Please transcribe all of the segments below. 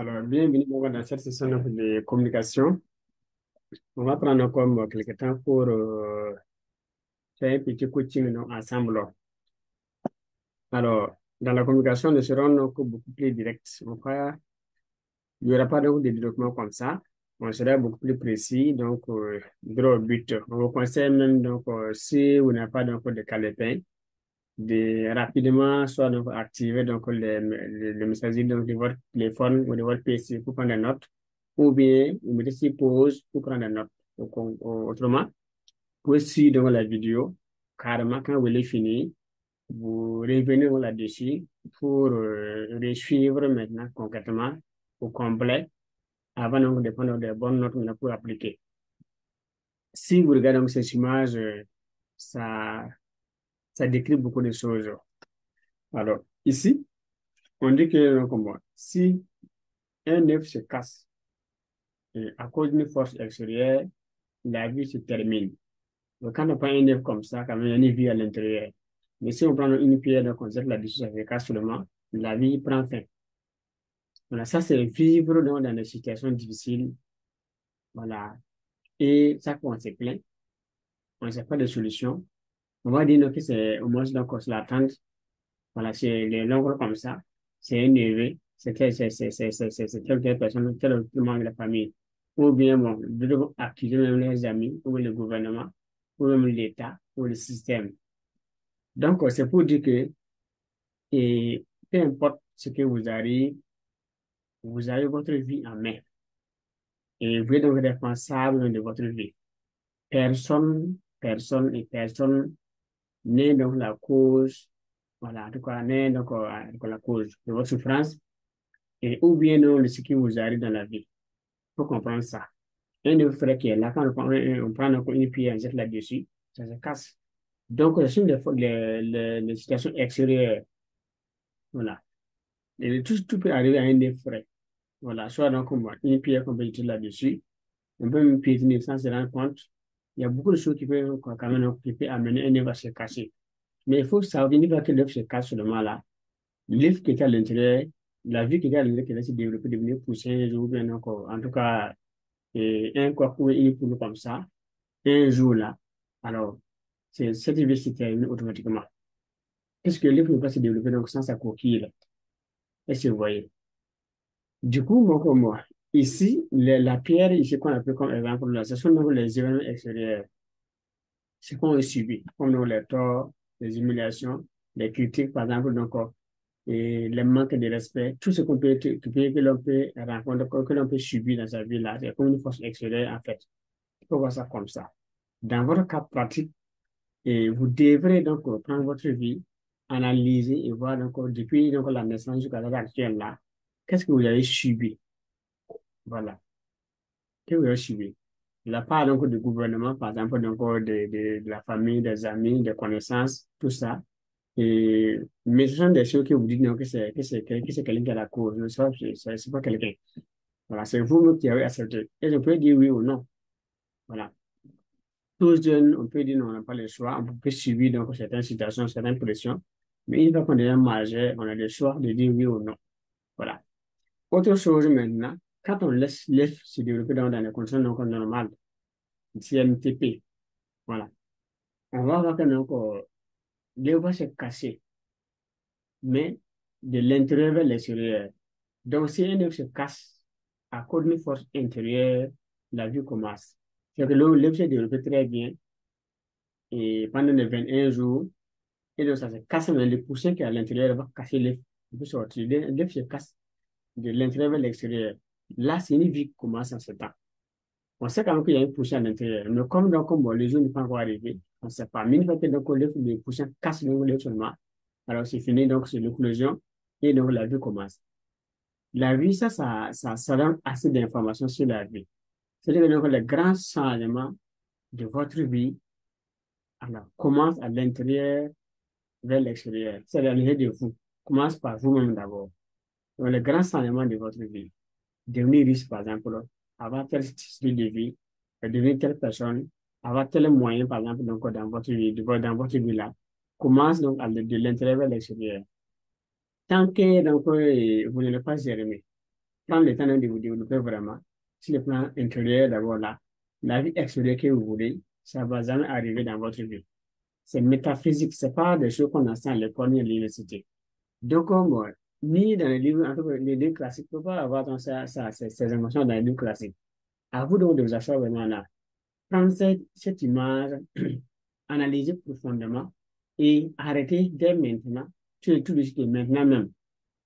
Alors, bienvenue dans cette session de communication. On va prendre comme quelques temps pour faire un petit coaching non, ensemble. Alors, dans la communication, nous serons donc beaucoup plus directs. Il n'y aura pas de développement comme ça. On sera beaucoup plus précis, donc droit au but. On vous conseille même, donc, si vous n'avez pas donc, de calepin, de rapidement soit donc, activer donc, les messageries donc, de votre téléphone ou de votre PC pour prendre des notes, ou bien vous mettez sur pause pour prendre des notes. Donc, autrement, vous pouvez suivre donc, la vidéo. Carrément, quand vous l'avez fini, vous revenez donc, là-dessus pour le suivre maintenant concrètement au complet avant donc, de prendre des bonnes notes maintenant, pour appliquer. Si vous regardez donc, ces images, ça, ça décrit beaucoup de choses. Alors, ici, on dit que comme moi, si un œuf se casse à cause d'une force extérieure, la vie se termine. Donc, quand on prend un œuf comme ça, quand même, il y a une vie à l'intérieur. Mais si on prend une pierre, donc on jette là-dessus, ça se casse seulement, la vie prend fin. Voilà, ça, c'est vivre dans des situations difficiles. Voilà. Et ça, quand on se plaint, on ne sait pas de solution. On va dire donc, que c'est au moins donc, on se l'attend. Voilà, c'est les longues comme ça. C'est un neveu, c'est telle personne, tel membre de la famille. Ou bien, bon, nous devons accuser même les amis, ou le gouvernement, ou même l'État, ou le système. Donc, c'est pour dire que, et, peu importe ce que vous avez votre vie en main. Et vous êtes donc responsable de votre vie. Personne n'est donc la cause, voilà, en tout cas, n'est donc la cause de votre souffrance et ou bien non, de ce qui vous arrive dans la vie. Il faut comprendre ça. Un de vos frères qui est là, quand on prend donc une pierre, on jette là-dessus, ça se casse. Donc, ce sont les situations extérieures. Voilà. Et tout peut arriver à un des frères. Voilà. Soit donc, une pierre qu'on peut utiliser là-dessus. On peut même piétiner sans se rendre compte. Il y a beaucoup de choses qui peuvent, quand même, qui peuvent amener un œuf à se casser. Mais il faut savoir, il pas que l'œuf se casse seulement là. L'œuf qui est à l'intérieur, la vie qui est à l'intérieur, qui va se développer, devenir pousser un jour, bien encore. En tout cas, et un quoi pour une poule comme ça, un jour là, alors, cette vie se termine automatiquement. Puisque l'œuf ne peut pas se développer donc sans sa coquille là. Est-ce que vous voyez? Du coup, moi, comme moi, ici, la pierre, ici, qu'on appelle comme exemple, là, ce sont donc les événements extérieurs. Ce qu'on a subi, comme donc les torts, les humiliations, les critiques, par exemple, donc, et le manque de respect, tout ce que l'on peut rencontrer, que l'on peut subir dans sa vie là, c'est comme une force extérieure, en fait. Il faut voir ça comme ça. Dans votre cas pratique, et vous devrez donc prendre votre vie, analyser et voir donc, depuis donc, la naissance jusqu'à l'heure actuelle là, qu'est-ce que vous avez subi? Voilà. Qu'est-ce que vous avez subi? De la part donc, du gouvernement, par exemple, donc, de la famille, des amis, des connaissances, tout ça. Et, mais ce sont des choses que vous dites non, que c'est quelqu'un qui a la cause. Mais ça, c'est pas quelqu'un. Voilà, c'est vous qui avez accepté. Et je peux dire oui ou non. Voilà. Tous jeunes, on peut dire non, on n'a pas le choix. On peut subir donc certaines situations, certaines pressions. Mais une fois qu'on est déjà majeur, on a le choix de dire oui ou non. Voilà. Autre chose maintenant, quand on laisse l'œuf se développer dans les conditions donc normales, CMTP, voilà. On va voir que donc, l'œuf va se casser, mais de l'intérieur vers l'extérieur. Donc, si un œuf se casse à cause d'une force intérieure, la vie commence. C'est que l'œuf se développe très bien et pendant les 21 jours, et donc ça se casse, mais le poussin qui est à l'intérieur va casser l'œuf. Il peut sortir. L'œuf se casse de l'intérieur vers l'extérieur. Là, c'est une vie qui commence en ce temps. On sait quand même qu'il y a une poussin à l'intérieur, mais comme donc, bon, les jours n'est pas encore arrivé, on ne sait pas. Mais une fois que donc, le poussin casse l'œuf seulement, alors c'est fini, donc c'est l'éclosion, et donc la vie commence. La vie, ça donne assez d'informations sur la vie. C'est-à-dire que donc, les grands changements de votre vie alors, commencent à l'intérieur vers l'extérieur. C'est à l'intérieur de vous. Commence par vous-même d'abord. Donc, les grands changements de votre vie. Devenir riche, par exemple, avoir tel style de vie, devenir telle personne, avoir tel moyen, par exemple, donc, dans votre vie là, commence donc de l'intérieur vers l'extérieur. Tant que donc, vous ne l'avez pas géré, prendre le temps de vous développer vraiment. Sur le plan intérieur, d'abord là, la vie extérieure que vous voulez, ça va jamais arriver dans votre vie. C'est métaphysique, c'est pas des choses qu'on enseigne à l'école ni à l'université. Donc, comme ni dans les livres, en tout cas, les livres classiques, ne peut pas avoir ces émotions dans les livres classiques. À vous donc de vous asseoir vraiment là. Prendre cette image, analyser profondément et arrêter dès maintenant, tout de suite maintenant même.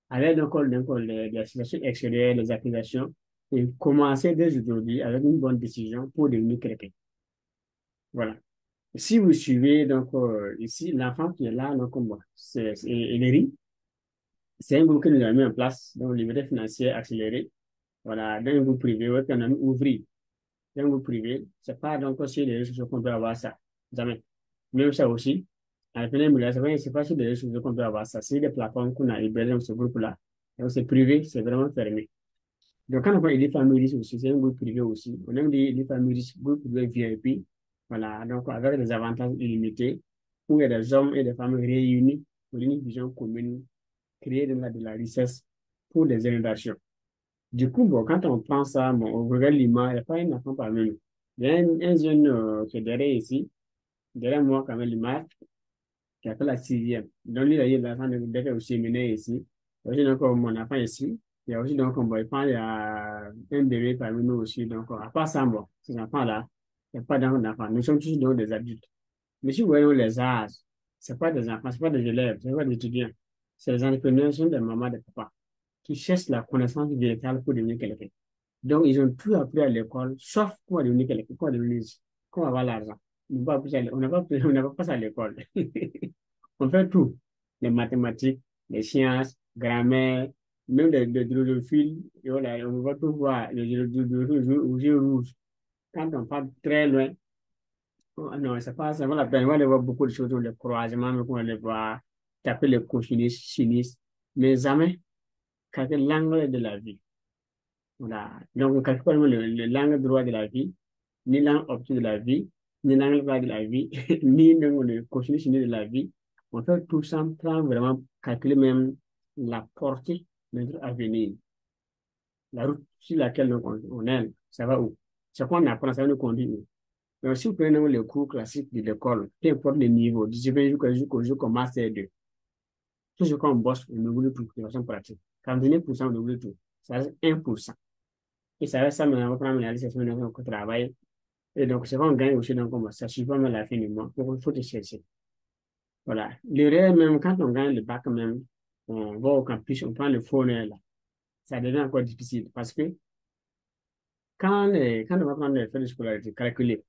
Avec donc les situations extérieures, les accusations, et commencer dès aujourd'hui avec une bonne décision pour devenir quelqu'un. Voilà. Si vous suivez, donc, ici, l'enfant qui est là, donc, moi, c'est Eléry, c'est un groupe que nous avons mis en place, donc, liberté financière accélérée. Voilà, dans un groupe privé, ouais, qu'on a ouvert. Dans un groupe privé, c'est pas donc aussi les réseaux sociaux qu'on peut avoir ça. Jamais. Même ça aussi, à la fin de l'année, c'est pas sur les réseaux sociaux qu'on peut avoir ça. C'est des plateformes qu'on a hébergées dans ce groupe-là. Donc, c'est privé, c'est vraiment fermé. Donc, quand on parle des familles aussi, c'est un groupe privé aussi. On aime des familles, groupe privé VIP. Voilà, donc avec des avantages illimités, où il y a des hommes et des femmes réunis pour une vision commune, créer de la richesse pour des générations. Du coup, bon, quand on prend ça, bon, on regarde l'image, il n'y a pas un enfant parmi nous. Il y a un jeune qui est derrière ici, derrière moi, quand même, l'image, qui a fait la sixième. Donc, lui, il a eu l'enfant d'être au séminaire ici. Il y a aussi donc mon enfant ici. Il y a aussi donc, bon, il y a un bébé parmi nous aussi. Donc, à part ça, bon, ces enfants-là, il n'y a pas d'enfants. Nous sommes tous donc des adultes. Mais si vous voyez les âges, ce pas des enfants, ce pas des élèves, ce pas des étudiants. C'est les entrepreneurs, ce sont des mamans, des papas qui cherchent la connaissance véritable pour devenir quelqu'un. Donc, ils ont tout appris à l'école, sauf comment devenir quelqu'un, comment avoir l'argent. On n'a pas, on n'a pas passé à l'école. On fait tout. Les mathématiques, les sciences, grammaire, même les drosophile, et voilà, on va tout voir, les drosophile aux yeux rouges. Quand on part très loin, oh, non, c'est pas, ça vaut la peine. On va aller voir beaucoup de choses, les croisements, mais on va les voir, taper les cochonnistes, chinistes, mais jamais calculer l'angle de la vie. Voilà. Donc, on ne calcule pas l'angle droit de la vie, ni l'angle obtus de la vie, ni l'angle droit de la vie, ni le cosinus de la vie. On fait tout ça sans vraiment calculer même la portée de notre avenir, la route sur laquelle donc, on est, ça va où? C'est quoi on apprend, ça va nous conduire où? Donc, si vous prenez donc, les cours classiques de l'école, peu importe le niveau, du CP jusqu'au master 2, tout ce qu'on bosse, on oublie tout de façon pratique. 49%, on oublie tout. Ça reste 1%. Et ça reste ça, mais on va prendre la liste de notre travail. Et donc, c'est qu'on gagne aussi, donc, ça ne suffit pas à la fin du mois. Donc, il faut te chercher. Voilà. L'erreur, même quand on gagne le bac, même, on va au campus, on prend le phone là. Ça devient encore difficile parce que quand on va prendre les frais de scolarité calculés,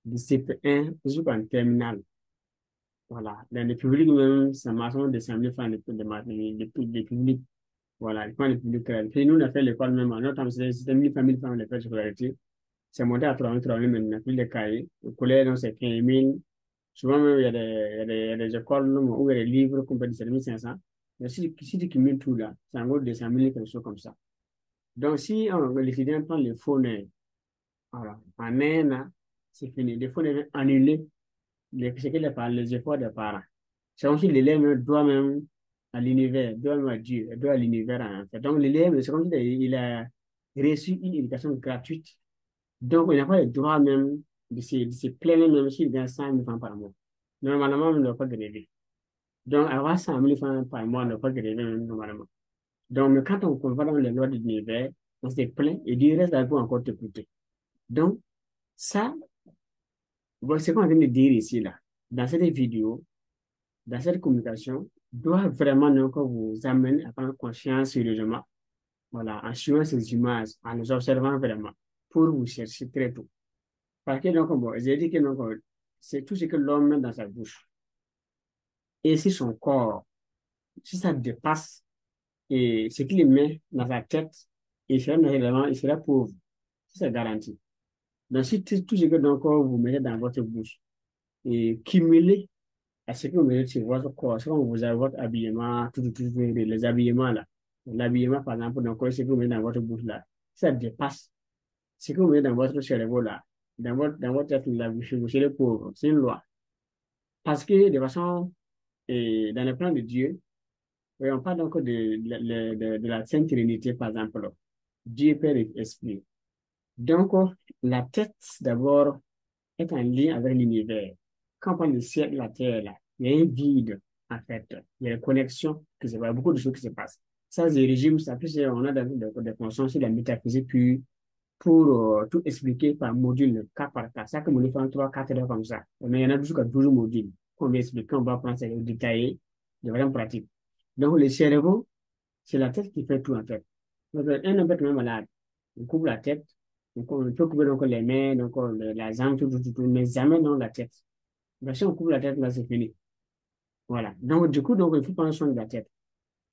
du CP1 jusqu'en terminale, voilà. Dans le public, même, ça marche, on descend de faire les publics. Voilà, les points de public. Puis nous, on a fait l'école même, en notre temps, c'était 1000 francs les frais de scolarité. C'est monté à 3000 maintenant, puis les cahiers. Au collège, donc, c'est 15 000. Souvent, même, il y a des écoles où il y a des livres qu'on peut dire 7500. Mais si tu cumules tout là, c'est en gros 200 000, quelque chose comme ça. Donc, si l'étudiant prend le phone, voilà, en un an, c'est fini. Le phone est annulé, ce que les efforts des parents. C'est comme si l'élève doit même à l'univers, doit même à Dieu, doit à l'univers en fait. Donc, l'élève, c'est comme s'il a reçu une éducation gratuite. Donc, il n'a pas le droit même de se plaindre même s'il gagne 100 000 francs par mois. Normalement, on ne doit pas gréver. Donc, avoir 100 000 francs par mois, on ne doit pas gréver même normalement. Donc, mais quand on va dans les lois de l'univers, on se plaint et Dieu reste là pour encore te t'écouter. Donc, ça, voilà, c'est ce qu'on est en train de dire ici, là. Dans cette vidéo, dans cette communication, doit vraiment donc vous amener à prendre conscience sérieusement. Voilà, en suivant ces images, en les observant vraiment, pour vous chercher très tôt. Parce que donc, bon, j'ai dit que donc, c'est tout ce que l'homme met dans sa bouche. Et si son corps, si ça dépasse et ce qu'il met dans sa tête, il sera pauvre. C'est garanti. Donc, si tout ce que donc, vous mettez dans votre bouche et cumulé à ce que vous mettez sur votre corps, si vous avez votre habillement, les habillements là, l'habillement par exemple, donc, ce que vous mettez dans votre bouche là, ça dépasse ce que vous mettez dans votre cerveau là, dans votre tête là, vous serez pauvre. C'est une loi. Parce que de façon, dans le plan de Dieu, oui, on parle donc de la Sainte Trinité, par exemple. Dieu, Père et Esprit. Donc, la tête, d'abord, est en lien avec l'univers. Quand on parle du ciel, la terre, là, il y a un vide, en fait. Il y a une connexion, il y a beaucoup de choses qui se passent. Ça, c'est régime, ça, plus on a des consciences sur la métaphysique, puis pour tout expliquer par module, cas par cas. Ça, comme on le fait en 3, 4 heures comme ça. Mais il y en a jusqu'à 12 modules qu'on va expliquer, on va prendre ça détaillé, de vraiment pratique. Donc, le cerveau, c'est la tête qui fait tout, en fait. Donc, un homme peut être même malade. On coupe la tête, on peut couper donc les mains, donc la jambe, tout, mais jamais dans la tête. Donc, si on coupe la tête, là, c'est fini. Voilà. Donc, du coup, donc, il faut prendre soin de la tête.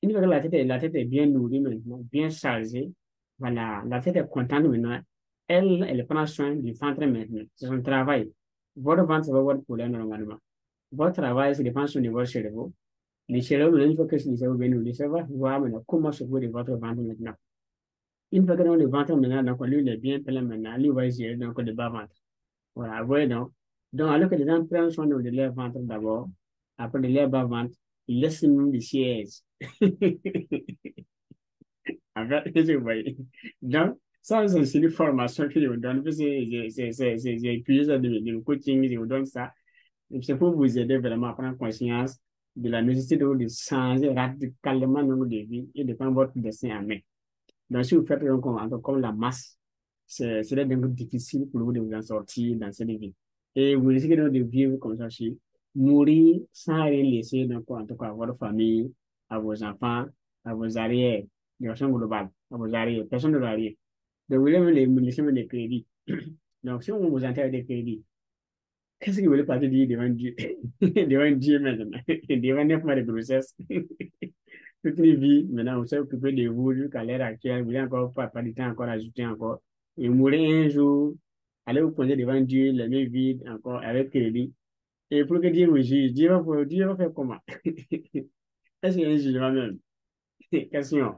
Une fois que la tête est bien nourrie maintenant, bien chargée, voilà, la tête est contente maintenant. Elle prend soin du ventre maintenant. C'est son travail. Votre ventre, c'est pas votre problème normalement. Votre travail, c'est de prendre soin de votre cerveau. Le cerveau, maintenant, une fois que le cerveau est bien nourri, le cerveau va voir maintenant comment se de votre ventre maintenant. Une fois que dans le ventre maintenant, donc lui, il est bien plein maintenant, lui, il va gérer donc le bas-ventre. Voilà, vous voyez donc. Donc, alors que les gens prennent soin de leur ventre d'abord, après de leur bas-ventre, ils laissent nous des sièges. En fait, vous voyez. Donc, ça, c'est une formation que je vous donne. J'ai épuisé ça de coaching, je vous donne ça. C'est pour vous aider vraiment à prendre conscience de la nécessité de changer radicalement notre vie et de prendre votre destin en main. Donc, si vous faites comme la masse, c'est donc difficile pour vous de vous en sortir dans cette vie. Et vous risquez donc de vivre comme ça aussi, mourir sans rien laisser, donc, en tout cas, à votre famille, à vos enfants, à vos arrières, de façon globale, à vos arrières. Personne ne doit rien. Donc, vous voulez me laisser des crédits. Donc, si on vous enterre des crédits, qu'est-ce que vous voulez pas dire devant Dieu? Devant Dieu maintenant, devant 9 mois de grossesse. Toute une vie, maintenant, vous s'est occupé de vous jusqu'à l'heure actuelle, vous voulez encore pas du temps encore ajouter encore. Et mourir un jour, allez vous poser devant Dieu, les mains vides encore, avec crédit. Et pour que Dieu vous juge, Dieu va faire comment? Est-ce qu'il y a un jugement même? Question.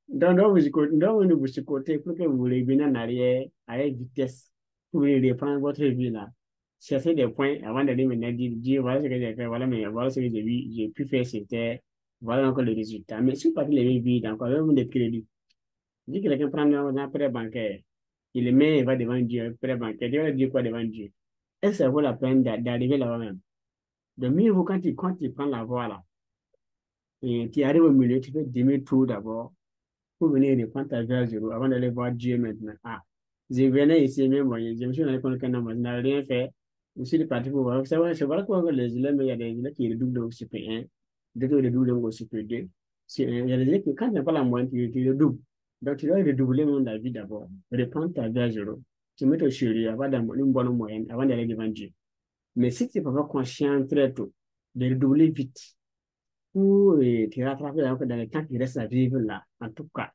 Donc, vous côté pour que vous revenez en arrière avec vitesse pour reprendre votre vie là. Cherchez des points avant d'aller maintenant dire voilà ce que j'ai fait, voilà, mais voilà ce que j'ai pu faire, c'était, voilà encore le résultat. Mais si vous partez les mêmes vides, encore, même des crédits. Dit que quelqu'un prend un prêt bancaire, il le met, il va devant Dieu, prêt bancaire, Dieu va dire quoi devant Dieu? Est-ce que ça vaut la peine d'arriver là-bas même? De mieux vaut quand tu prends la voie là, et tu arrives au milieu, tu fais demi-tour d'abord pour venir reprendre ta vie à zéro avant d'aller voir Dieu maintenant. Ah, je venais ici, même moi, je me suis rendu compte que non, moi, je n'avais rien fait. Je suis parti pour voir. C'est vrai que les élèves, mais il y a des élèves qui redoublent au CP1, d'autres redoublent au CP2. Il y a des élèves qui, quand tu n'as pas la moyenne, tu redoubles. Donc, tu dois redoubler dans la vie d'abord. Reprendre ta vie à zéro. Tu mets au chéri, avoir une bonne moyenne avant d'aller devant Dieu. Mais si tu n'es pas conscient très tôt de redoubler vite, pour te rattraper dans le temps qui reste à vivre là, en tout cas,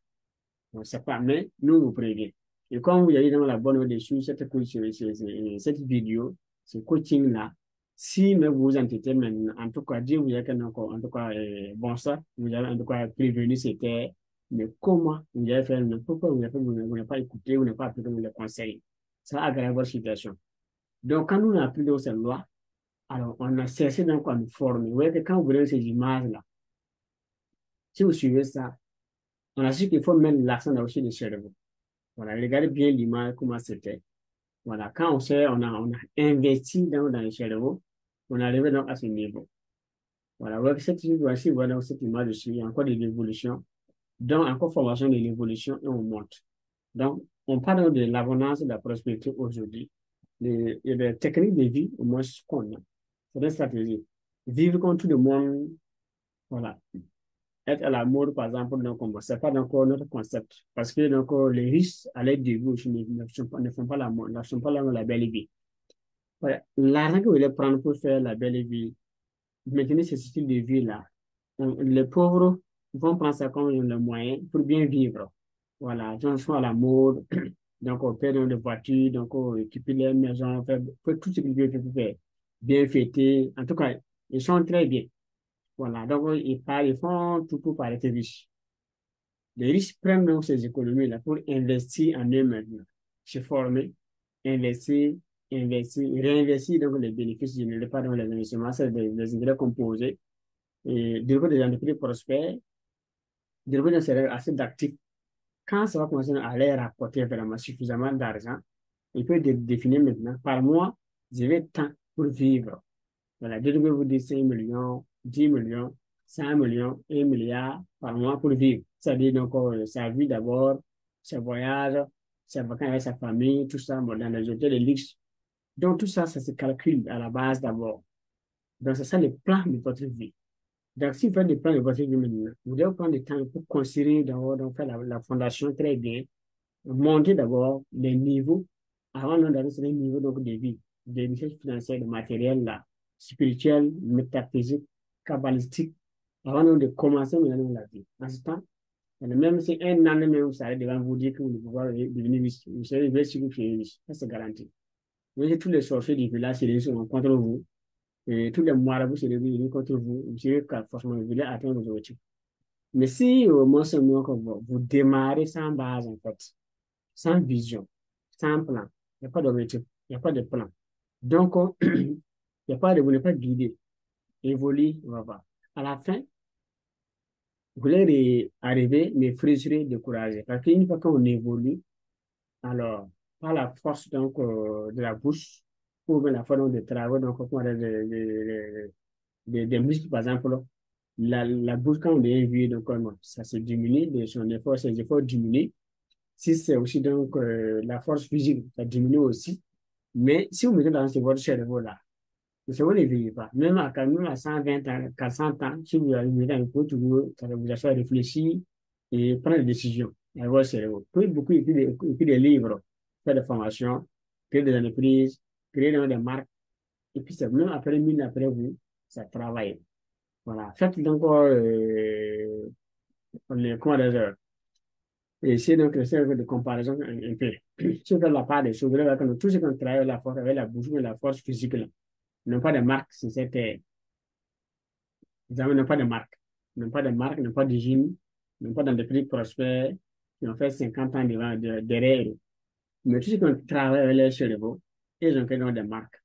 on ne sait pas, mais nous vous prévenons. Et comme vous avez dans la bonne au-dessus, cette vidéo, ce coaching-là, si mais vous vous entêtez maintenant, en tout cas, Dieu vous a encore, en tout cas, bon ça, vous avez en tout cas prévenu, c'était, mais comment vous avez fait, pourquoi vous n'avez pas écouté, vous n'avez pas appliqué les conseils. Ça aggrave votre situation. Donc, quand nous avons appris cette loi, alors on a cessé donc à nous former. Vous voyez que quand vous voyez ces images-là, si vous suivez ça, on a su qu'il faut mettre l'accent dans aussi le cerveau. Voilà, regardez bien l'image, comment c'était. Voilà, quand on a investi dans le cerveau, on est arrivé donc à ce niveau. Voilà, avec voici, voilà cette image aussi, il y a encore de l'évolution. Donc, encore formation de l'évolution et on monte. Donc, on parle de l'abondance et de la prospérité aujourd'hui. Il y a des techniques de vie, au moins ce qu'on a. C'est des stratégies. Vivre comme tout le monde, voilà. Être à la mode, par exemple, donc, c'est pas encore notre concept. Parce que donc, les riches, à l'aide de vous, ne font pas la mode, ne font pas la belle vie. Voilà. L'argent que vous voulez prendre pour faire la belle vie, maintenir ce style de vie-là, les pauvres vont prendre ça comme le moyen pour bien vivre. Voilà, ils sont à la mode, donc on paie dans des voitures, donc on équipe les maisons, fait tout ce qu'ils veulent faire. Bien fêter, en tout cas, ils sont très bien. Voilà, donc ils font tout pour paraître riches. Les riches prennent donc ces économies-là pour investir en eux-mêmes, se former, investir, investir, réinvestir donc les bénéfices générés par les investissements, c'est des intérêts composés, et développer des entreprises prospères, développer un salaire assez d'actifs Quand ça va commencer à aller rapporter vraiment suffisamment d'argent, il peut définir maintenant, par mois, je vais tant pour vivre. Voilà, je vais vous dire 5 millions, 10 millions, 100 millions, 1 milliard par mois pour vivre. C'est-à-dire donc sa vie d'abord, ses voyages, ses vacances avec sa famille, tout ça, bon, dans les hôtels de luxe. Donc tout ça, ça se calcule à la base d'abord. Donc c'est ça le plan de votre vie. Donc si vous faites des plans de votre vie maintenant, vous devez prendre le temps pour construire d'abord, donc faire la fondation très bien, monter d'abord les niveaux avant d'aller sur les niveaux donc, de vie, des richesses financières, de matériel, là, spirituel, métaphysique, kabbalistique, avant donc, de commencer maintenant la vie. En ce temps, même si un an même vous savez devant vous dire que vous ne pouvez pas devenir riche, vous savez, vous êtes sûr que vous êtes riche. Ça, c'est garanti. Mais si tous les sorciers du village sont contre vous, et tous les marabouts se réunissent contre vous, vous savez que forcément vous voulez atteindre vos objectifs. Mais si au moins seulement que vous démarrez sans base, en fait, sans vision, sans plan. Il n'y a pas d'objectif, il n'y a pas de plan. Donc, il n'y a pas de, vous n'êtes pas guidé. Évolue, on va voir. À la fin, vous voulez arriver, mais frustré, découragé. Parce qu'une fois qu'on évolue, alors, par la force donc, de la bouche, ou bien la force de travail, donc, des muscles, par exemple, la bouche, quand on est vieux, donc, ça se diminue, son effort, ses efforts diminuent. Si c'est aussi donc la force physique, ça diminue aussi. Mais si vous mettez dans votre cerveau-là, le cerveau ne vieillit pas. Même à 120 ans, 400 ans, si vous arrivez dans le pot, ça va vous faire réfléchir et prendre des décisions avec votre cerveau. Vous pouvez beaucoup écrire des livres, faire des formations, créer des entreprises, créer des marques. Et puis, c'est même après 1000 après vous, ça travaille. Voilà. Faites donc comment dire, et c'est donc le cercle de comparaison un peu. Si vous faites la part des choses, vous verrez que tout ce qu'on travaille la force, avec la bouche, mais la force physique, là, n'ont pas de marque sur cette terre. Les hommes n'ont pas de marque. N'ont pas de marque, n'ont pas d'usine, n'ont pas d'entreprise prospère, qui ont fait 50 ans derrière eux. Mais tout ce qu'on travaille avec les cerveaux, ils ont créé donc des marques.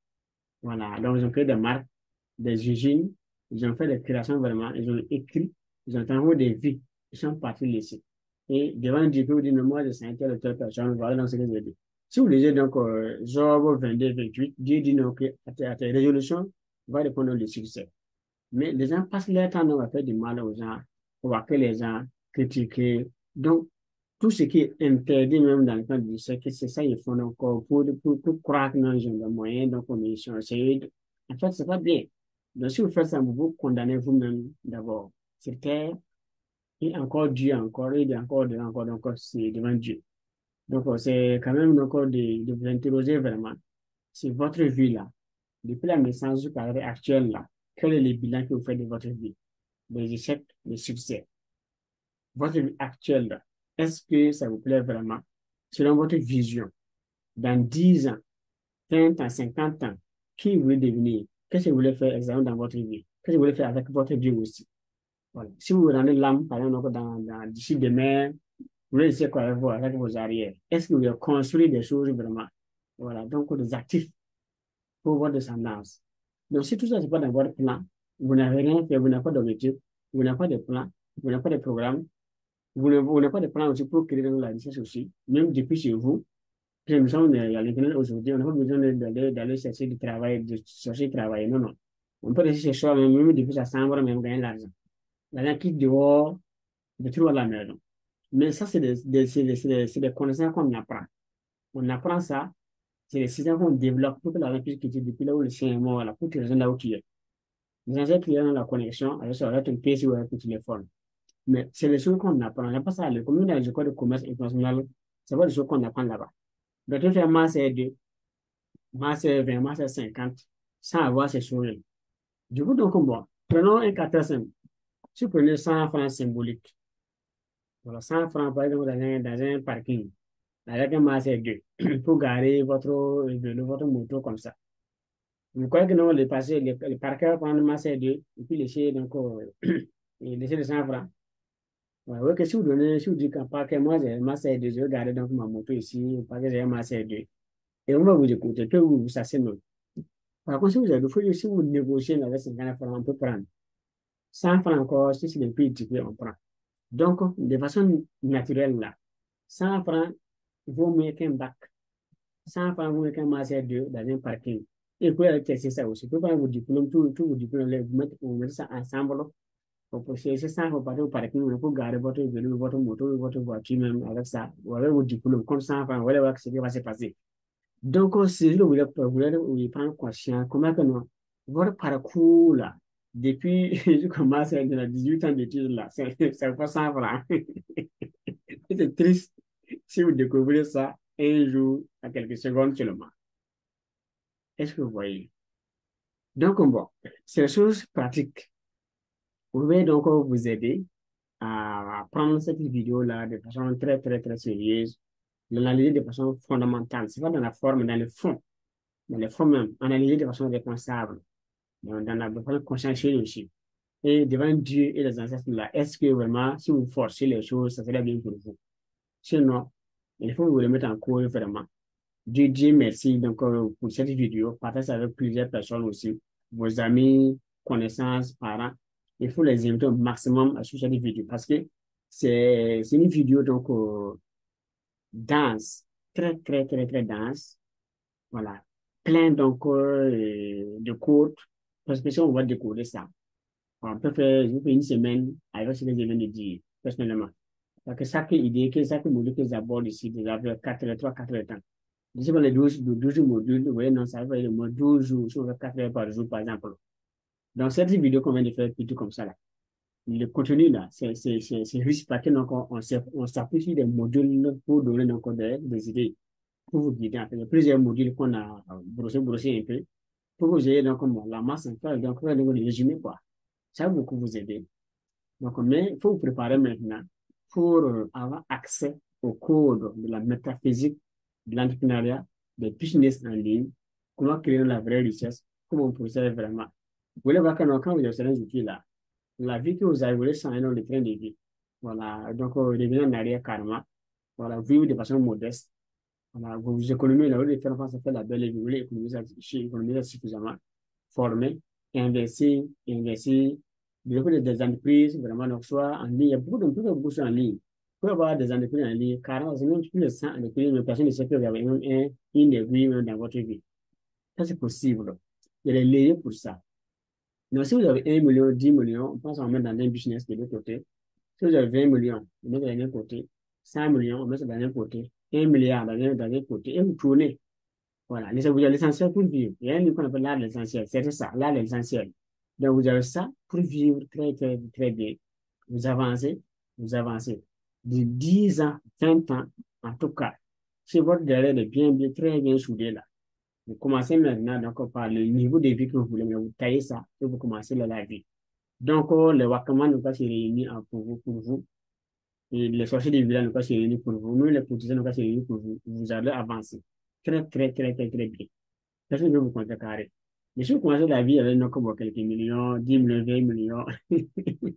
Voilà. Donc, ils ont créé des marques, des usines, ils ont fait des créations vraiment, ils ont écrit, ils ont envoyé des vies, ils sont partis laisser. Et devant Dieu, vous dites, moi, je suis un tel personne, voilà donc ce que je dis. Si vous lisez donc Job 22, 28, Dieu dit donc à tes résolutions, va répondre le succès. Mais les gens passent leur temps à faire du mal aux gens, on va que les gens critiquer. Donc, tout ce qui est interdit même dans le cadre du secret, c'est ça ils font encore pour croire que non, ils ont des moyens, donc on est sur en fait, c'est pas bien. Donc, si vous faites ça, vous vous condamnez vous-même d'abord. C'est terre, et encore Dieu, encore, et encore, c'est devant Dieu. Donc, c'est quand même encore de vous interroger vraiment. C'est votre vie là. Depuis la naissance jusqu'à l'heure actuelle là. Quel est le bilan que vous faites de votre vie? Les échecs, les succès. Votre vie actuelle là. Est-ce que ça vous plaît vraiment? Selon votre vision, dans 10 ans, 20 ans, 50 ans, qui vous voulez devenir? Qu'est-ce que vous voulez faire exactement dans votre vie? Qu'est-ce que vous voulez faire avec votre vie aussi? Voilà. Si vous vous rendez l'âme, par exemple, d'ici demain, vous voulez essayer quoi avec vos arrières? Est-ce que vous voulez construire des choses vraiment? Voilà. Donc, des actifs pour votre descendance. Donc, si tout ça, c'est pas dans votre plan, vous n'avez rien fait, vous n'avez pas d'objectif, vous n'avez pas de plan, vous n'avez pas de programme, vous n'avez pas de plan aussi pour créer de la richesse aussi, même depuis chez vous. Puis, il me semble, à l'Internet aujourd'hui, on n'a pas besoin d'aller chercher du travail, de chercher du travail. Non, non. On peut rester chez soi, même depuis sa chambre, même gagner l'argent. L'argent quitte dehors, de trouver à la maison. Mais ça, c'est des connaissances qu'on apprend. On apprend ça, c'est des systèmes qu'on développe pour que l'argent puisse quitter depuis là où le chien est mort, là, pour que les gens là où tu es. Les gens qui ont la connexion avec ton PC ou avec ton téléphone. Mais c'est les choses qu'on apprend. On n'a pas ça à l'école. Comme dans les écoles de commerce international, c'est pas des choses qu'on apprend là-bas. Donc, tu fais master 2, master 20, master 50, sans avoir ces choses-là. Du coup, donc, bon, prenons un 4 si vous prenez 100 francs symboliques, voilà, 100 francs, par exemple, dans un parking, avec un master 2, pour garer votre moto comme ça. Vous croyez que non, les parqueurs prennent le master 2, et puis laisser, donc, et laisser les 100 francs. Ouais, ouais, que si vous dites qu'un parquet, moi, j'ai un master 2, je vais garder donc ma moto ici, parce que j'ai un master 2. Et on va vous écouter, que vous ça c'est non. Par contre, si vous avez si vous négociez avec 50 francs, on peut prendre. 100 francs encore, si c'est des prix éthiques, on prend. Donc, de façon naturelle, là, 100 francs vaut mieux qu'un bac. 100 francs vaut mieux qu'un master 2 dans un parking. Et vous pouvez tester ça aussi. Vous pouvez prendre vos diplômes, tous vos diplômes, vous mettez ça ensemble. Pour chercher ça, vous partez au parking, vous pouvez garer votre vélo, votre moto, votre voiture même avec ça, ou avec vos diplômes, comme 100 francs, vous allez voir ce qui va se passer. Donc, si vous voulez prendre conscience, comment que non, votre parcours là, depuis, je commence à la 18 ans d'études là, ça vous fait 100 francs. C'est triste si vous découvrez ça un jour, à quelques secondes seulement. Est-ce que vous voyez? Donc, bon, ces choses pratiques pouvez donc vous aider à prendre cette vidéo-là de façon très, très, très sérieuse, l'analyser de façon fondamentale. C'est pas dans la forme, dans les fonds même, analyser de façon responsable, dans la de façon consciencieuse aussi. Et devant Dieu et les ancêtres là, est-ce que vraiment, si vous forcez les choses, ça serait bien pour vous? Sinon, il faut vous le mettre en cause vraiment. Dieu merci donc pour cette vidéo. Partagez avec plusieurs personnes aussi, vos amis, connaissances, parents. Il faut les inviter au maximum à suivre cette vidéo parce que c'est une vidéo donc dense, très, très, très, très dense. Voilà. Plein donc de cours. Parce que si on va découvrir ça, on peut faire, je peux faire une semaine avec ce que je viens de dire, personnellement. Parce que chaque idée, que chaque module que j'aborde ici, déjà avec 4 temps. Je sais pas les 12 modules, oui, non, ça va être le mot 12 jours, sur 4 heures par jour, par exemple. Dans cette vidéo qu'on vient de faire, plutôt comme ça, là, le contenu, là, c'est riche parce que donc, on s'appuie sur des modules pour donner donc, des idées, pour vous guider. En fait, il y a plusieurs modules qu'on a brossé un peu, pour vous aider, donc, bon, la masse en fait, donc, on va le résumer, quoi. Ça va beaucoup vous aider. Donc, mais il faut vous préparer maintenant pour avoir accès au code de la métaphysique, de l'entrepreneuriat, des business en ligne, comment créer la vraie richesse, comment on procède vraiment. Vous voulez voir que quand vous avez ces outils-là, la vie que vous avez voulu changer dans le train de vie. Voilà, donc revenez en arrière carrément. Voilà, vivre de façon modeste. Voilà, vous économisez là, au lieu de faire face à faire la belle vie, vous voulez économiser suffisamment, former, investir, investir, développer des entreprises, vraiment, donc soit en ligne. Il y a beaucoup de choses en ligne. Vous pouvez avoir des entreprises en ligne, car c'est même plus de 100 entreprises, mais personne ne sait que vous avez même une aiguille même dans votre vie. Ça, c'est possible. Il y a des leviers pour ça. Donc, si vous avez 1 million, 10 millions, on pense en mettre dans un business de l'autre côté. Si vous avez 20 millions, on met dans un côté. 100 millions, on met dans un côté. 1 milliard dans un côté. Et vous tournez. Voilà, vous avez l'essentiel pour vivre. Il y a un livre qu'on appelle l'art de l'essentiel. C'est ça, l'art de l'essentiel. Donc, vous avez ça pour vivre très, très, très bien. Vous avancez, vous avancez. De 10 ans, 20 ans, en tout cas, si votre derrière est bien, bien, très bien soudé là, vous commencez maintenant donc, par le niveau de vie que vous voulez, mais vous taillez ça et vous commencez la vie. Donc, les Wakaman ne pas se réunir pour vous. Et les sorciers des villages ne pas se réunir pour vous. Nous, les politiciens ne pas se réunir pour vous. Vous allez avancer. Très, très, très, très, très bien. Personne ne veut vous contrecarrer. Mais si vous commencez la vie avec comme quelques millions, 10 millions, 20 millions,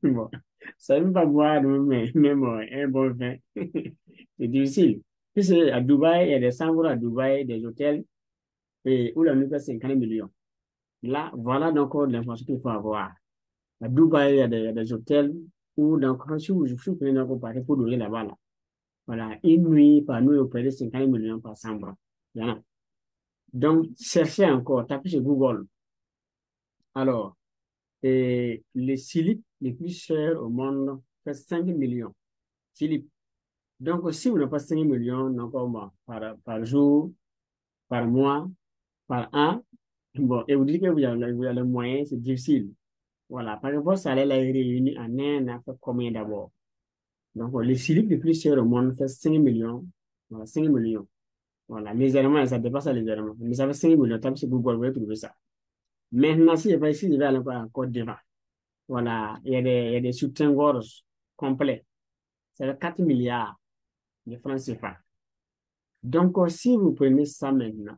bon, ça ne veut pas boire même un bon vin. C'est difficile. Puis à Dubaï, il y a des chambres à Dubaï, des hôtels, et où la nuit fait 50 millions. Là, voilà donc l'information qu'il faut avoir. À Dubaï, il y a des hôtels où, donc, si vous prenez donc partir pour dormir là-bas, là, voilà, une nuit par nuit, vous payez 50 millions par chambre. Voilà. Donc, cherchez encore, tapez sur Google. Alors, les slips les plus chers au monde fait 5 millions. Slips. Donc, si vous n'avez pas 5 millions, donc, bon, par jour, par mois, par an, bon, et vous dites que vous avez le moyen, c'est difficile. Voilà, par exemple, ça allait la réunir en un an, fait combien d'abord? Donc, les slips les plus chers au monde fait 5 millions. Voilà, 5 millions. Voilà, légèrement, ça dépasse ça légèrement. Mais ça fait 5 millions, tapez sur Google, vous allez trouver ça. Maintenant, si je vais ici, je vais aller encore devant. Voilà, il y a des soutiens-gorge complets. Ça fait 4 milliards de francs CFA. Donc, si vous prenez ça maintenant,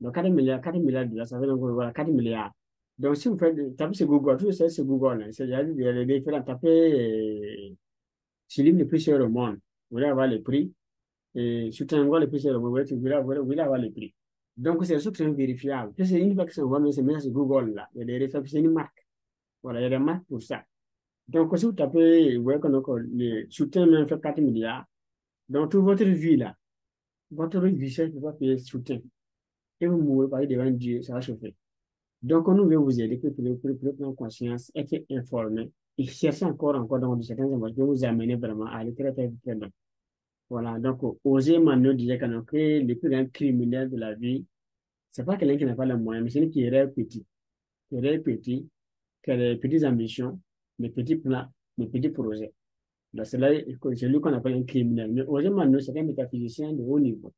donc 4 milliards de dollars, ça fait donc voilà, 4 milliards. Donc, si vous faites, tapez sur Google, tout ça c'est Google, hein, il y a des différents, tapez sur l'île le plus cher au monde, vous allez avoir les prix, et soutien-gorge le plus cher au monde, vous allez avoir les prix. Donc, c'est des choses qui sont vérifiables. C'est une fois que c'est mais c'est mis sur Google, là, il y a des références, c'est une marque. Voilà, il y a des marques pour ça. Donc, si vous tapez, vous voyez que donc, le soutien même fait 4 milliards. Donc, toute votre vie là, votre richesse ne peut pas payer soutien. Et vous mourrez par devant Dieu, ça va chauffer. Donc, on nous veut vous aider pour prendre conscience, être informé et chercher encore dans certaines informations que vous amener vraiment à aller très, très, très loin. Voilà. Donc, Osée Manuel disait que le plus grand criminel de la vie, c'est pas quelqu'un qui n'a pas les moyens, mais c'est celui qui rêve petit, qui a des petites ambitions, des petits plans, des petits projets. Donc, c'est lui qu'on appelle un criminel. Mais Osée Manuel, c'est un métaphysicien de haut niveau.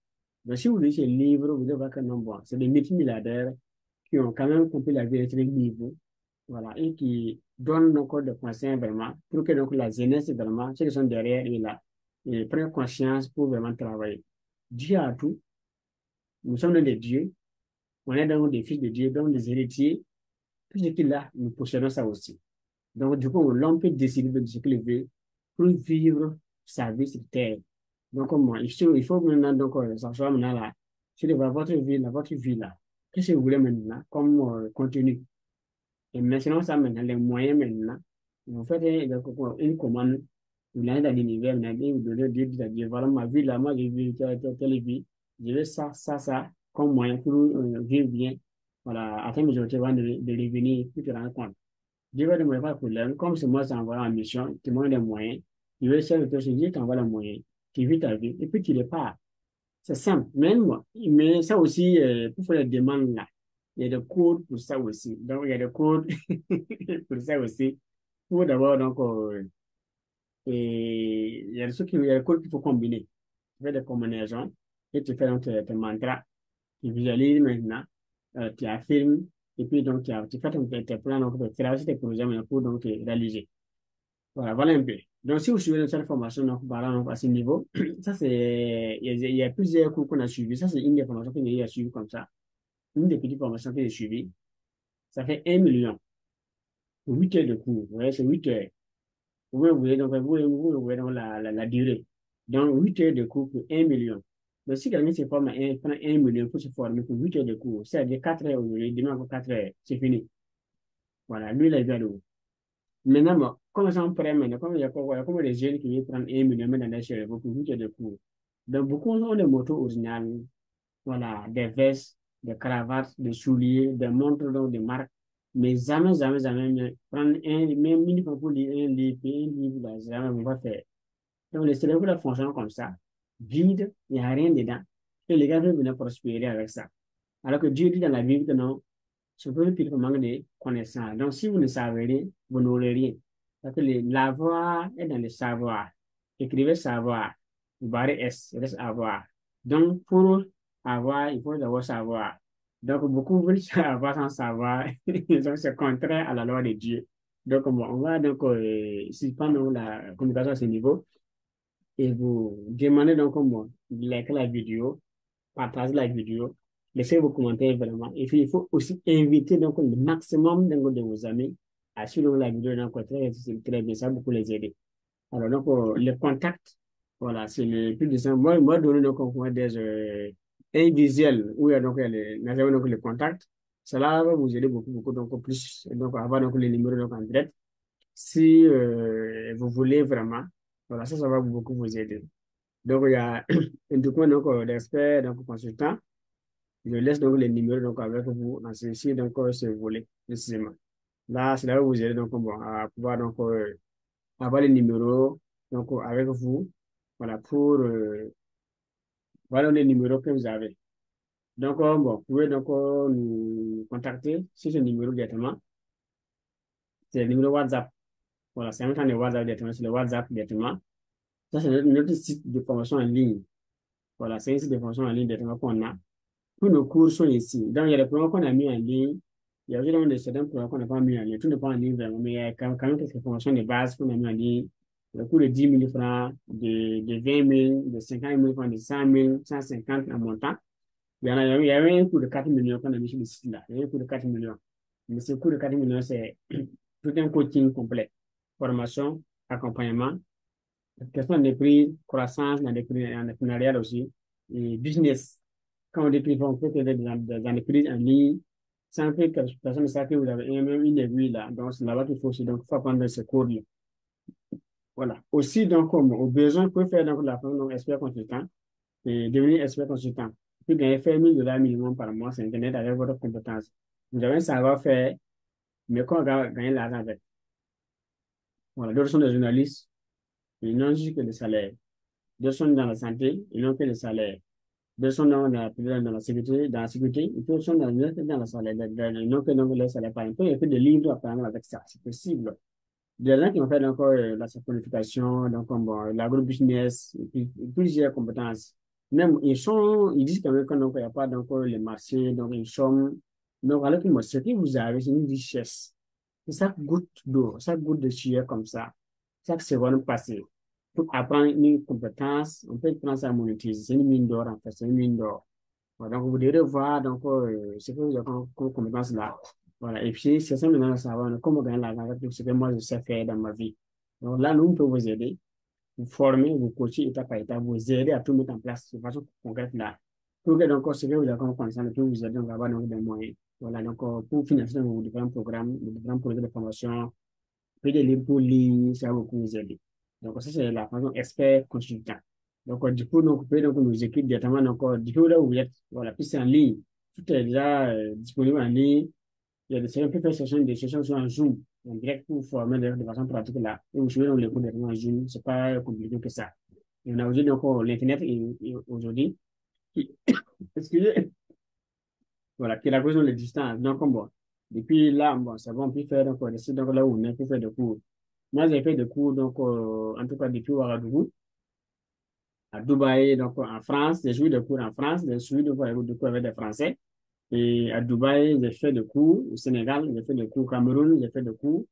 Donc, si vous lisez ce livre, vous allez voir que non, bon, c'est des multimilliardaires qui ont quand même compris la vie à très niveau, voilà, et qui donnent encore des conseils vraiment pour que donc, la jeunesse, vraiment, ceux qui sont derrière, et là, et prennent conscience pour vraiment travailler. Dieu a tout. Nous sommes des dieux. On est donc des fils de Dieu, donc des héritiers. Tout ce qu'il a, nous possédons ça aussi. Donc, du coup, l'homme peut décider de ce qu'il veut pour vivre sa vie sur terre. Donc, comment, il faut maintenant, donc, s'asseoir maintenant là, sur votre vie là. Qu'est-ce que vous voulez maintenant comme contenu? Et maintenant, ça, maintenant, les moyens maintenant, vous faites une commande, vous l'avez dans l'univers, vous allez vous donner Dieu, voilà ma vie là, moi, j'ai vu telle vie, je veux ça, comme moyen pour vivre bien, voilà, atteindre mes objectifs avant de revenir, puis te rendre compte. Dieu va demander pas de problème, comme c'est moi, c'est envoyé en mission, tu demandes des moyens, il veut essayer de te dire, Dieu t'envoie les moyens, tu vis ta vie, et puis tu repars. C'est simple. Mais ça aussi, pour faire les demandes là, il y a des codes pour ça aussi. Donc, il y a des codes pour ça aussi. Pour d'abord, donc, et il y a il y a des codes qu'il faut combiner. Tu fais des combinaisons et tu fais donc tes mantras. Tu visualises maintenant, tu affirmes, et puis donc tu fais tes plans, donc tu traverses tes projets maintenant pour donc réaliser. Voilà un peu. Donc, si vous suivez notre formation, donc, par exemple, à ce niveau, ça, il y a plusieurs cours qu'on a suivis. Ça, c'est une des formations que j'ai suivies comme ça. Une des petites formations que j'ai suivies. Ça fait 1 million pour 8 heures de cours. Vous voyez, c'est 8 heures. Vous voyez, donc, vous voyez donc la durée. Donc, 8 heures de cours pour 1 million. Donc, si quelqu'un se forme prend 1 million pour se former pour 8 heures de cours, c'est-à-dire 4 heures aujourd'hui, demain encore 4 heures, c'est fini. Voilà, lui, il a vu où. Maintenant, bon, comme ça, on prend maintenant, comme il y a comme les jeunes qui viennent prendre 1 million maintenant dans les cheveux pour 8 heures de cours. Donc, beaucoup ont des motos originales, voilà, des vestes, des cravates, des souliers, des montres, donc des marques. Mais jamais, mais prendre même une fois pour lire un livre, là, jamais, on va faire. Donc, le cerveau là fonctionne comme ça, vide, il n'y a rien dedans. Et les gars veulent venir prospérer avec ça. Alors que Dieu dit dans la Bible que non, c'est pour qu'il manque de connaissances. Donc, si vous ne savez rien, vous n'aurez rien. Parce que l'avoir est dans le savoir. Écrivez savoir, vous barrez S, reste avoir. Donc, pour avoir, il faut d'abord savoir. Donc, beaucoup veulent avoir sans savoir. Donc, c'est contraire à la loi de Dieu. Donc, bon, on va donc suspendre la communication à ce niveau et vous demandez donc comment liker la vidéo, partager la vidéo, laissez vos commentaires vraiment. Et puis, il faut aussi inviter donc le maximum de vos amis à suivre la vidéo. Donc, c'est très bien, ça va beaucoup les aider. Alors, donc, les contacts, voilà, c'est le plus de ça. Moi, donner donc, on voit des visuel où il y a donc nous avons donc les contacts. Cela va vous aider beaucoup, donc, plus, donc, avoir donc les numéros donc, en direct. Si vous voulez vraiment, voilà, ça va beaucoup vous aider. Donc, il y a un document donc, d'expert, donc consultant. Je laisse donc les numéros donc, avec vous dans ceci, donc, si vous voulez, précisément. Là, c'est là où vous allez donc, bon, à pouvoir donc, avoir les numéros donc, avec vous. Voilà, pour voilà les numéros que vous avez. Donc, bon, vous pouvez donc nous contacter sur ce numéro directement. C'est le numéro WhatsApp. Voilà, c'est un temps de WhatsApp directement, c'est le WhatsApp directement. Ça, c'est notre site de formation en ligne. Voilà, c'est un site de formation en ligne directement qu'on a. Tous nos cours sont ici. Donc, il y a des programmes qu'on a mis en ligne. Il y a aussi donc, certains programmes qu'on n'a pas mis en ligne. Tout n'est pas en ligne vraiment, mais il y a quand même quelques formations de base qu'on a mis en ligne. Le cours de 10 000 francs, de 20 000, de 50 000 francs, de 100 000, 150 en montant. Il y avait un cours de 4 millions qu'on a mis sur le site là. Il y a un cours de 4 millions. Mais ce cours de 4 millions, c'est tout un coaching complet. Formation, accompagnement, question des prix, croissance, dans les prix entrepreneurial aussi, et business. Quand on décrit, on peut aider des entreprises en ligne, sans que personne ne sache que vous avez même une aiguille là. Donc, c'est là-bas qu'il faut aussi, donc, faut prendre ce cours-là. Voilà. Aussi, donc, comme au besoin, vous pouvez faire donc, la formation donc, expert consultant et devenir expert consultant. Puis gagner faire 1 000 $ minimum par mois sur Internet avec votre compétence. Vous avez un savoir-faire, mais quand on va gagner l'argent avec. Voilà. D'autres sont des journalistes, ils n'ont juste que le salaire. D'autres sont dans la santé, ils n'ont que le salaire. D'autres sont dans la sécurité, ils sont dans le salaire. Ils n'ont que donc, le salaire. Par exemple, il y a que des livres, apparemment, avec ça. C'est possible. Des gens qui ont fait encore la qualification, donc comme l'agro-business, et puis plusieurs compétences. Même, ils disent quand même qu'il n'y a pas donc, les marchés, donc ils sont. Donc, alors que moi, ce que vous avez, c'est une richesse. Et chaque goutte d'eau, chaque goutte de sueur comme ça, chaque seconde passée, pour apprendre une compétence, on peut prendre ça à monétiser. C'est une mine d'or, en fait, c'est une mine d'or. Voilà, donc, vous devez voir donc, ce que vous avez comme compétence là. Voilà. Et puis, c'est ça maintenant de savoir comment gagner l'argent avec tout ce que moi je sais faire dans ma vie. Donc là, nous, on peut vous aider, vous former, vous coacher étape par étape, vous aider à tout mettre en place de façon concrète là. Pour que donc, ce que vous avez comme connaissance, puis vous aider, on va avoir donc, des moyens. Voilà, donc, pour financer donc, vos différents programmes, vos différents projets de formation, puis des livres pour lire, ça va beaucoup vous aider. Donc, ça, c'est la façon expert consultant. Donc, du coup, donc, vous pouvez donc nous écrire directement, donc, du coup, là où vous êtes, voilà, puis c'est en ligne. Tout est déjà disponible en ligne. Il y a des séries, on peut faire des sessions sur un Zoom, en direct pour former de façon pratique là. Et vous suivez dans les cours de en Zoom, c'est pas compliqué que ça. Et on a aujourd'hui encore l'Internet et aujourd'hui, qui, excusez, voilà, qui est la question de distance. Donc, bon, depuis là, bon, c'est bon, on peut faire donc, des sites donc, là où on est, on peut faire des cours. Moi, j'ai fait des cours, donc, en tout cas, depuis Ouagadougou, à Dubaï, donc, en France. J'ai joué des cours en France, j'ai suivi des cours avec des Français. Et à Dubaï, j'ai fait des cours. Au Sénégal, j'ai fait des cours. Au Cameroun, j'ai fait des cours.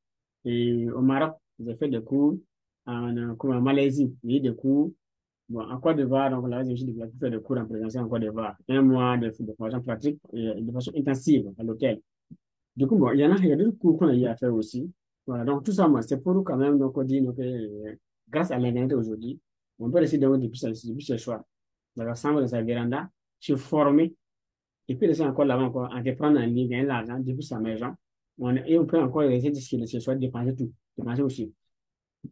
Et au Maroc, j'ai fait des cours. En Malaisie, j'ai eu des cours. Bon, en Côte d'Ivoire, donc là, j'ai aussi fait des cours en présentiel en Côte d'Ivoire. 1 mois de formation pratique et de façon intensive à l'hôtel. Du coup, bon, il y a d'autres cours qu'on a eu à faire aussi. Voilà, donc tout ça, moi, c'est pour nous quand même, donc on dit donc, grâce à l'Internet aujourd'hui, on peut décider depuis ce soir, dans l'ensemble de sa véranda, se former et puis laisser encore là-bas, encore, entreprendre en ligne, gagner de l'argent depuis sa maison. Et on peut encore essayer de ce soir, dépenser tout, dépenser aussi.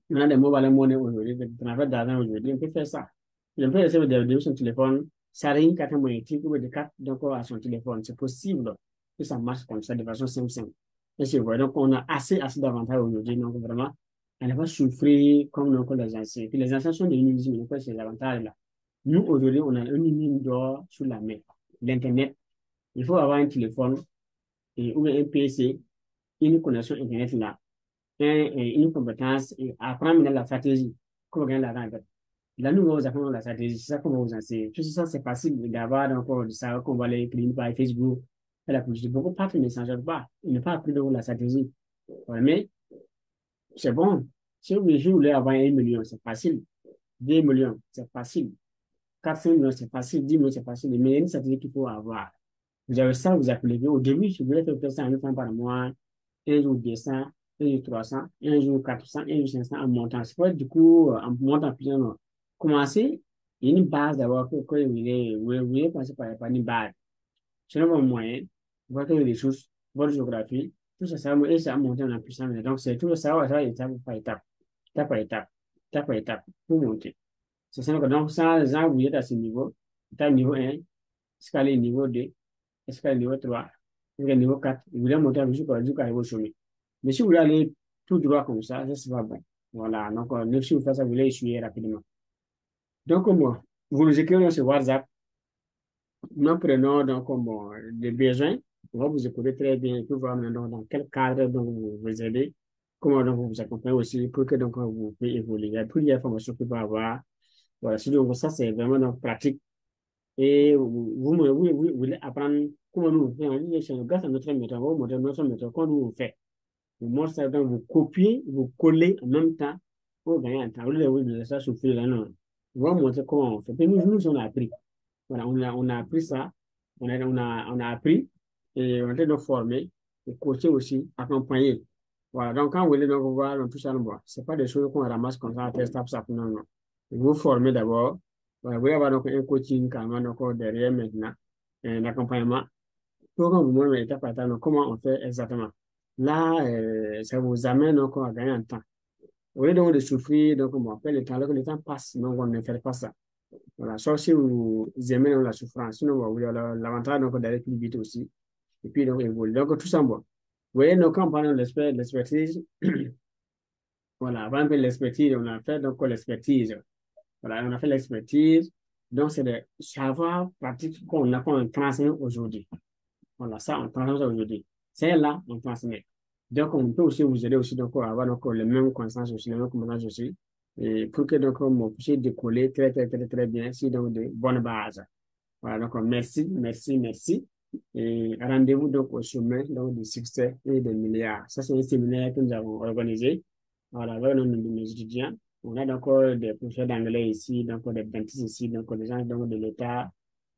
On a des mobile money aujourd'hui, des transferts d'argent aujourd'hui, on peut faire ça. On peut essayer de son téléphone, ça ring carte monétique ou des cartes donc à son téléphone. C'est possible que ça marche comme ça de façon simple, simple. Et c'est vrai. Donc, on a assez d'avantages aujourd'hui. Donc, vraiment, on ne va pas souffrir comme donc, les anciens. Puis les anciens sont des minimes, mais quoi, ces avantages-là. Nous, aujourd'hui, on a une mine d'or sur la main. L'Internet, il faut avoir un téléphone ou un PC, une connexion Internet là, une compétence et apprendre la stratégie. Comment gagner l'argent en fait. Là, nous, vous apprenons la stratégie, c'est ça qu'on va vous enseigner. Tout ça, c'est facile d'avoir encore de ça qu'on va aller créer par Facebook, et la publicité. Beaucoup de partenaires ne s'en sortent pas. Ils n'ont pas appris de la stratégie. Ouais, mais c'est bon. Si vous voulez avoir 1 million, c'est facile. 2 millions, c'est facile. 4 5 millions, c'est facile. 10 millions, c'est facile. Mais il y a une stratégie qu'il faut avoir. Vous avez ça, vous appelez. Au début, si vous voulez faire peut-être 100 000 francs par mois, un jour 200, un jour 300, un jour 400, un jour 500 en montant. C'est pas du coup en montant plusieurs mois. Commencez, il y a une base d'abord que vous voulez passer par une base. Selon vos moyens, votre ressources, votre géographie, tout ça, ça va monter en puissance. Donc, c'est tout ça va étape par étape, étape par étape, étape par étape, pour monter. C'est ça, donc, ça, genre, vous êtes à ce niveau, étape niveau 1, escalier niveau 2, escalier niveau 3, escalier niveau 4, vous voulez monter jusqu'à arriver au sommet. Mais si vous voulez aller tout droit comme ça c'est pas bon. Voilà, donc, si vous faites ça, vous voulez essuyer rapidement. Donc, moi, vous nous écrivez sur WhatsApp, nous prenons donc des besoins, on va vous écouter très bien et puis voir maintenant dans quel cadre donc vous vous aidez, comment donc vous vous accompagnez aussi pour que donc vous puissiez évoluer. Il y a plusieurs formations que vous pouvez avoir. Voilà, sinon, ça c'est vraiment donc pratique. Et vous voulez apprendre comment nous faisons. Grâce à notre méthode, on va vous montrer notre méthode, comment nous fait. Vous montrez ça, donc vous copiez, vous collez en même temps pour gagner un temps. Au lieu de vous laisser ça souffrir là, non. On va vous montrer comment on fait. Puis nous, on a appris. Voilà, on a appris ça, on a appris et on a été donc formé, et coaché aussi, accompagné. Voilà, donc quand vous voulez donc voir dans tout ça, ce n'est pas des choses qu'on ramasse comme ça, à faire ça, non, non. Vous formez d'abord, voilà, vous allez avoir donc un coaching quand même donc, derrière maintenant, un accompagnement, pour qu'on vous montre étape par étape donc, comment on fait exactement. Là, ça vous amène donc à gagner en temps. Au lieu donc de souffrir, donc bon, après le temps, alors que le temps passe, donc on ne fait pas ça. Voilà, sauf si vous aimez donc, la souffrance, sinon bon, vous avez l'avantage donc d'aller plus vite aussi, et puis donc évoluer. Donc tout ça, bon. Vous voyez, donc quand on parle de l'expertise, voilà, avant un peu l'expertise, on a fait donc l'expertise. Voilà, on a fait l'expertise. Donc, c'est le savoir pratique qu'on transmet aujourd'hui. Voilà, ça, on transmet aujourd'hui. C'est là, on transmet. Donc, on peut aussi vous aider aussi donc, à avoir donc, le même conscience aussi, le même compétence aussi. Et pour que donc, vous puissiez décoller très, très, très, très bien sur donc, de bonnes bases. Voilà, donc, merci, merci, merci. Et rendez-vous donc au sommet donc, du succès et des milliards. Ça, c'est un séminaire que nous avons organisé. Voilà, avec nos étudiants. On a donc des professeurs d'anglais ici, donc des dentistes ici, donc des gens donc, de l'État,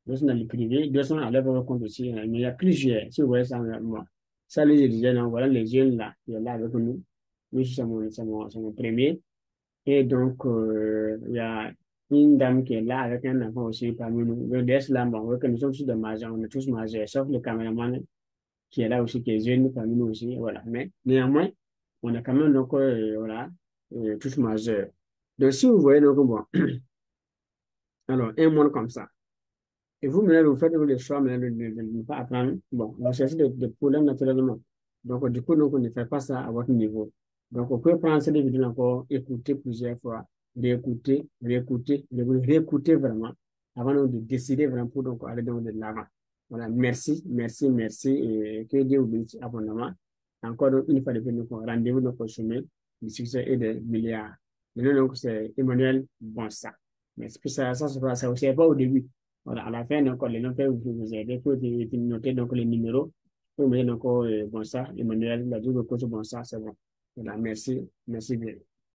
d'autres sont dans le privé, d'autres sont à leur compte aussi. Mais il y a plusieurs, si vous voyez ça, moi. Ça, les étudiants, donc, voilà les jeunes là, qui est là avec nous. Lui, c'est mon premier. Et donc, il y a une dame qui est là avec un enfant aussi parmi nous. Le reste là, bon, ouais, que nous sommes tous des majeurs, on est tous majeurs, sauf le caméraman qui est là aussi, qui est jeune parmi nous aussi. Voilà. Mais néanmoins, on est quand même donc, voilà, tous majeurs. Donc, si vous voyez, donc, bon, alors, un monde comme ça. Et vous, maintenant, vous faites le choix maintenant, de ne pas apprendre. Bon, vous cherchez des problèmes naturellement. Donc, du coup, donc, on ne fait pas ça à votre niveau. Donc, on peut prendre cette vidéo encore, écouter plusieurs fois, réécouter, réécouter, réécouter vraiment, avant donc, de décider vraiment pour donc, aller donc, de l'avant. Voilà, merci, merci, merci, et que Dieu vous bénisse abondamment. Encore donc, une fois de plus, donc, rendez-vous donc, au sommet du succès et des milliards. Maintenant, donc, c'est Emmanuel Bonsa. Mais c'est ça, ça aussi pas au début. Voilà, à la fin, donc, les noms peuvent vous aider pour noter donc, les numéros. Pour me dire donc, bon ça, Emmanuel, la double coach, bon ça, c'est bon. Voilà, merci, merci bien.